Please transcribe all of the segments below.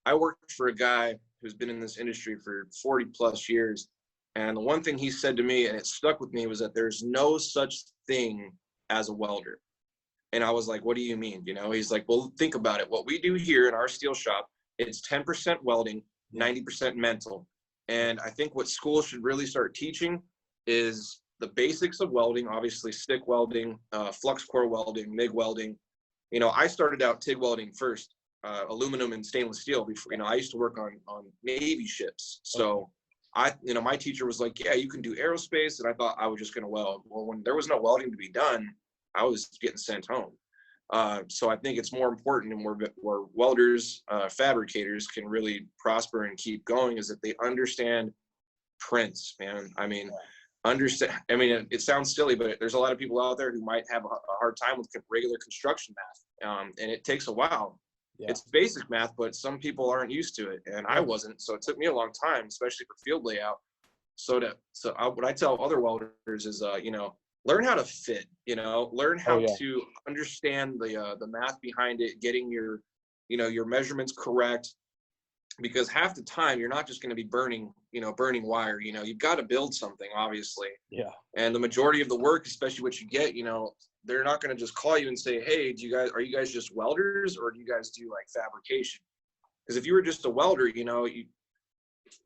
I worked for a guy who's been in this industry for 40 plus years. And the one thing he said to me, and it stuck with me, was that there's no such thing as a welder. And I was like, what do you mean? You know, he's like, well, think about it. What we do here in our steel shop, it's 10% welding, 90% mental. And I think what schools should really start teaching is the basics of welding, obviously stick welding, flux core welding, MIG welding. You know, I started out TIG welding first, aluminum and stainless steel before, you know, I used to work on Navy ships. So you know, my teacher was like, yeah, you can do aerospace. And I thought I was just going to weld. Well, when there was no welding to be done, I was getting sent home. So I think it's more important, and where welders, fabricators can really prosper and keep going, is that they understand prints, man. I mean, it sounds silly, but there's a lot of people out there who might have a hard time with regular construction math. And it takes a while. Yeah. It's basic math, but some people aren't used to it, and I wasn't. So it took me a long time, especially for field layout. What I tell other welders is, you know, learn how to fit. You know, learn how to understand the math behind it, getting your measurements correct. Because half the time you're not just going to be burning wire. You know, you've got to build something, obviously. Yeah. And the majority of the work, especially what you get, you know, they're not going to just call you and say, hey, are you guys just welders, or do you guys do like fabrication? Because if you were just a welder, you know,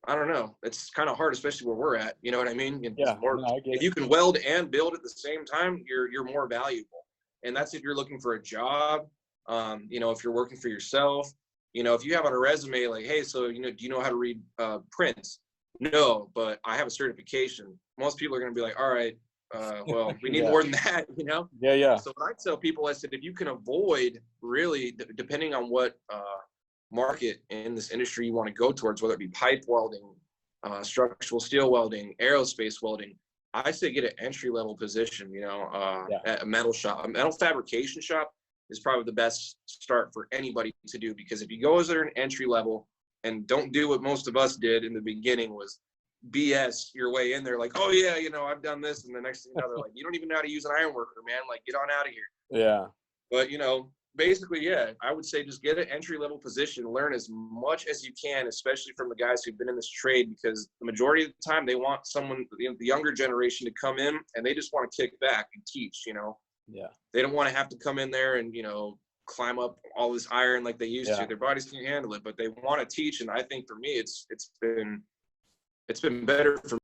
I don't know, it's kind of hard, especially where we're at. You know what I mean? If you can weld and build at the same time, you're more valuable. And that's if you're looking for a job. You know, if you're working for yourself. You know, if you have on a resume like, hey, so, you know, do you know how to read prints? No, but I have a certification. Most people are going to be like, all right, well, we need more than that, you know? Yeah. So what I tell people, I said, if you can avoid, really, depending on what market in this industry you want to go towards, whether it be pipe welding, structural steel welding, aerospace welding, I say get an entry-level position, you know, at a metal shop. A metal fabrication shop is probably the best start for anybody to do, because if you go as an entry level and don't do what most of us did in the beginning, was BS your way in there, like, oh yeah, you know, I've done this, and the next thing you know, they're like, you don't even know how to use an iron worker, man, like, get on out of here. Yeah. But, you know, basically, yeah, I would say just get an entry level position, learn as much as you can, especially from the guys who've been in this trade, because the majority of the time they want someone, the younger generation, to come in and they just want to kick back and teach, you know. Yeah. They don't want to have to come in there and, you know, climb up all this iron like they used to. Their bodies can't handle it, but they want to teach. And I think for me, it's been better for